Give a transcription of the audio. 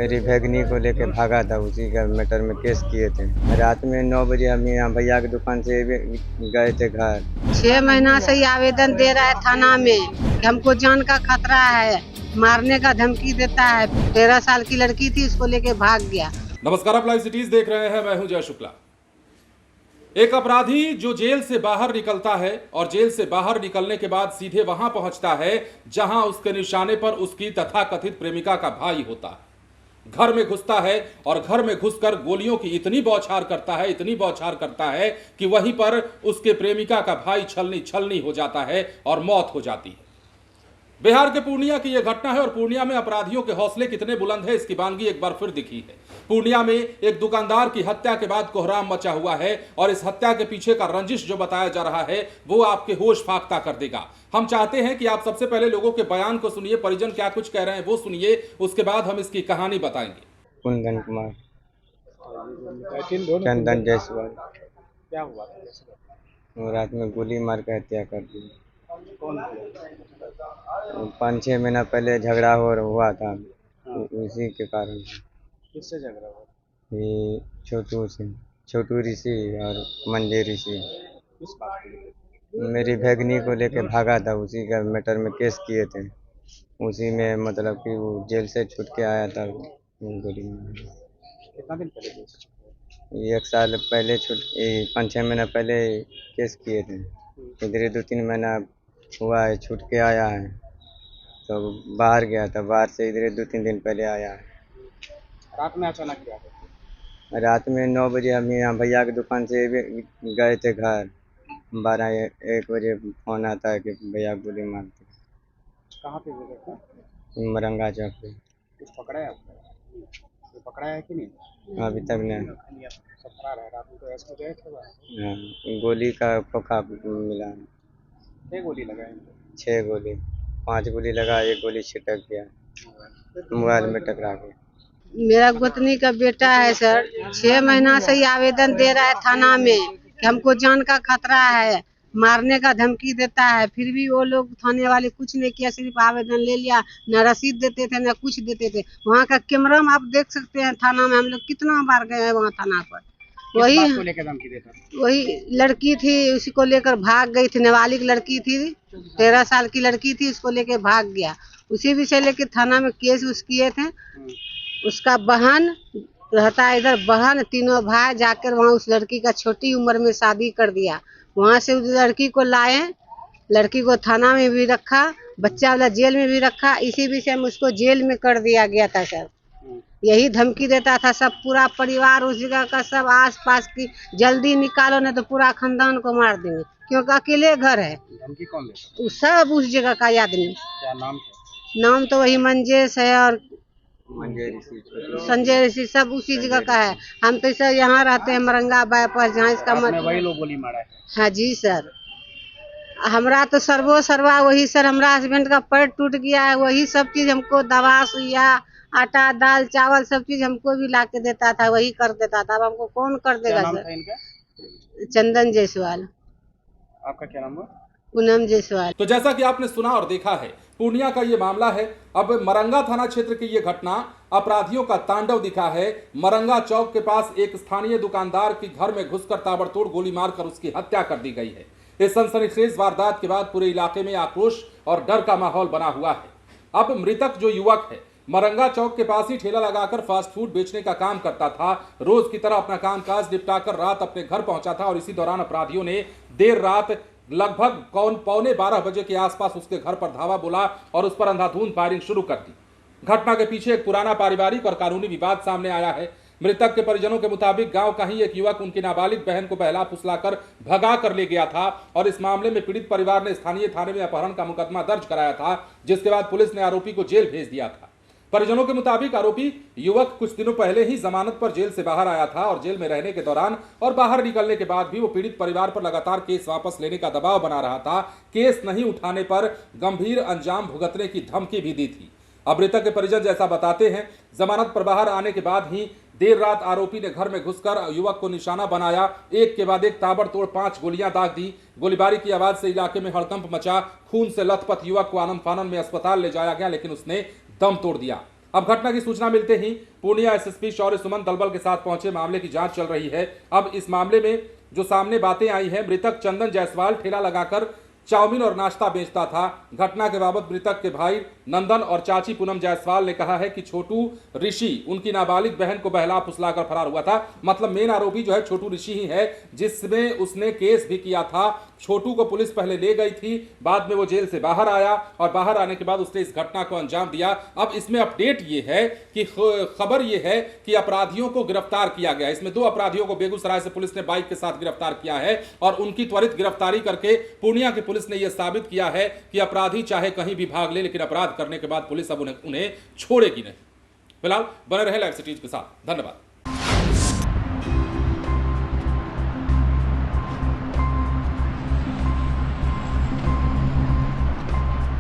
मेरी भैगनी को लेके भागा था, उसी का मैटर में केस किए थे। रात में 9 बजे हम यहाँ भैया की दुकान से गए थे घर। 6 महीना से ये आवेदन दे रहा है थाना में कि हमको जान का खतरा है, मारने का धमकी देता है। 13 साल की लड़की थी, उसको लेके भाग गया। नमस्कार, आप लाइव सिटीज देख रहे हैं। मैं हूं जय शुक्ला। एक अपराधी जो जेल से बाहर निकलता है और जेल से बाहर निकलने के बाद सीधे वहां पहुंचता है जहां उसके निशाने पर उसकी तथाकथित प्रेमिका का भाई होता है। घर में घुसता है और घर में घुसकर गोलियों की इतनी बौछार करता है कि वहीं पर उसके प्रेमिका का भाई छलनी हो जाता है और मौत हो जाती है। बिहार के पूर्णिया की यह घटना है और पूर्णिया में अपराधियों के हौसले कितने बुलंद है, इसकी वानगी एक बार फिर दिखी है। पूर्णिया में एक दुकानदार की हत्या के बाद कोहराम मचा हुआ है और इस हत्या के पीछे का रंजिश जो बताया जा रहा है वो आपके होश फाख्ता कर देगा। हम चाहते हैं कि आप सबसे पहले लोगों के बयान को सुनिए, परिजन क्या कुछ कह रहे हैं वो सुनिए, उसके बाद हम इसकी कहानी बताएंगे। कुंदन कुमार, चंदन जायसवाल। क्या हुआ? वो रात में गोली मार के हत्या कर दी। कौन? 5-6 महीना पहले झगड़ा हुआ था, उसी के कारण। किससे झगड़ा हुआ? ये छोटू ऋषि और मंजे ऋषि। किस बात के? मेरी भैगनी को लेके भागा था, उसी का मैटर में केस किए थे। उसी में मतलब कि वो जेल से छूट के आया था, गोली मार। कितना दिन पहले केस? 1 साल पहले 5-6 महीना पहले केस किए थे। इधर 2-3 महीना हुआ है, छूट के आया है। तो बाहर गया था, बाहर से इधर 2-3 दिन पहले आया है। रात में अचानक क्या? रात में 9 बजे हम यहाँ भैया की दुकान से गए थे घर। 12-1 बजे फोन आता है कि भैया गोली मार दी। कहाँ पे गए थे? मरंगा चौक पे। कुछ पकड़ा है आपको? कोई पकड़ा है कि नहीं? अभी तक नहीं। सब फरार है। रात में तो ऐसे गए थे वहाँ? हाँ, गोली का खोखा मिला। 6 गोली लगाए? 6 गोली, 5 गोली लगा, 1 गोली छिटक गया, मोबाइल में टकरा गया। मेरा गोतनी का बेटा है सर। 6 महीना से ये आवेदन दे रहा है थाना में कि हमको जान का खतरा है, मारने का धमकी देता है। फिर भी वो लोग थाने वाले कुछ नहीं किया, सिर्फ आवेदन ले लिया। न रसीद देते थे न कुछ देते थे। वहाँ का कैमरा में आप देख सकते हैं, थाना में हम लोग कितना बार गए हैं वहाँ थाना पर। वही लड़की थी, उसी को लेकर भाग गई थी। नाबालिग लड़की थी, 13 साल की लड़की थी, उसको लेकर भाग गया। उसी विषय लेके थाना में केस उस किए थे। उसका बहन रहता है इधर, बहन तीनों भाई जाकर वहाँ उस लड़की का छोटी उम्र में शादी कर दिया। वहाँ से उस लड़की को लाए, लड़की को थाना में भी रखा, बच्चा वाला जेल में भी रखा। इसी विषय में उसको जेल में कर दिया गया था सर। यही धमकी देता था सब, पूरा परिवार उस जगह का, सब आस पास की, जल्दी निकालो नहीं तो पूरा खानदान को मार देंगे, क्योंकि अकेले घर है। धमकी कौन देता? सब उस जगह का आदमी। क्या नाम? नाम तो वही मंजेश है और संजय ऋषि, सब उसी जगह का है। हम तो सर यहाँ रहते हैं मरंगा बाईपास, जहाँ इसका वही लोग गोली मारा है? हाँ जी सर। हमरा तो सर्वा वही सर, हमारा हस्बैंड का पैर टूट गया है, वही सब चीज हमको, दवा सुइया, आटा दाल चावल सब चीज हमको भी ला के देता था, वही कर देता था। अब हमको कौन कर देगा सर? इनका? चंदन जायसवाल। आपका क्या नाम है? पूनम जायसवाल। तो जैसा कि आपने सुना और देखा है, पूर्णिया का ये मामला है। अब मरंगा थाना क्षेत्र की ये घटना अपराधियों का तांडव दिखा है। मरंगा चौक के पास एक स्थानीय दुकानदार के घर में घुसकर ताबड़तोड़ गोली मारकर उसकी हत्या कर दी गई है। इस सनसनीखेज वारदात के बाद पूरे इलाके में आक्रोश और डर का माहौल बना हुआ है। अब मृतक जो युवक है, मरंगा चौक के पास ही ठेला लगाकर फास्ट फूड बेचने का काम करता था। रोज की तरह अपना कामकाज निपटाकर रात अपने घर पहुंचा था और इसी दौरान अपराधियों ने देर रात लगभग 11:45 बजे के आसपास उसके घर पर धावा बोला और उस पर अंधाधुंध फायरिंग शुरू कर दी। घटना के पीछे एक पुराना पारिवारिक और कानूनी विवाद सामने आया है। मृतक के परिजनों के मुताबिक गांव का ही एक युवक उनकी नाबालिग बहन को बहला फुसलाकर भगा कर ले गया था और इस मामले में पीड़ित परिवार ने स्थानीय थाने में अपहरण का मुकदमा दर्ज कराया था, जिसके बाद पुलिस ने आरोपी को जेल भेज दिया था। परिजनों के मुताबिक आरोपी युवक कुछ दिनों पहले ही जमानत पर जेल से बाहर आया था और जेल में रहने के दौरान और बाहर निकलने के बाद भी वो पीड़ित परिवार पर लगातार केस वापस लेने का दबाव बना रहा था। केस नहीं उठाने पर गंभीर अंजाम भुगतने की धमकी भी दी थी। अब मृतक के परिजन जैसा बताते हैं, जमानत पर बाहर आने के बाद ही देर रात आरोपी ने घर में घुसकर युवक को निशाना बनाया, एक के बाद एक ताबड़तोड़ 5 गोलियां दाग दी। गोलीबारी की आवाज से इलाके में हड़कंप मचा। खून से लथपथ युवक को आनन फानन में अस्पताल ले जाया गया, लेकिन उसने दम तोड़ दिया। अब घटना की सूचना मिलते ही पूर्णिया एसएसपी शौर्य सुमन दलबल के साथ पहुंचे। मामले की जांच चल रही है। अब इस मामले में जो सामने बातें आई हैं, मृतक चंदन जायसवाल ठेला लगाकर चाउमीन और नाश्ता बेचता था। घटना के बाबत मृतक के भाई नंदन और चाची पूनम जायसवाल ने कहा है कि छोटू ऋषि उनकी नाबालिग बहन को बहला फुसलाकर फरार हुआ था। मतलब मेन आरोपी जो है छोटू ऋषि ही है, जिसमें उसने केस भी किया था। छोटू को पुलिस पहले ले गई थी, बाद में वो जेल से बाहर आया और बाहर आने के बाद उसने इस घटना को अंजाम दिया। अब इसमें अपडेट ये है कि खबर ये है कि अपराधियों को गिरफ्तार किया गया। इसमें 2 अपराधियों को बेगूसराय से पुलिस ने बाइक के साथ गिरफ्तार किया है और उनकी त्वरित गिरफ्तारी करके पूर्णिया की पुलिस ने यह साबित किया है कि अपराधी चाहे कहीं भी भाग ले, लेकिन अपराध करने के बाद पुलिस अब उन्हें छोड़ेगी नहीं। फिलहाल बने रहे लाइव सिटीज के साथ। धन्यवाद।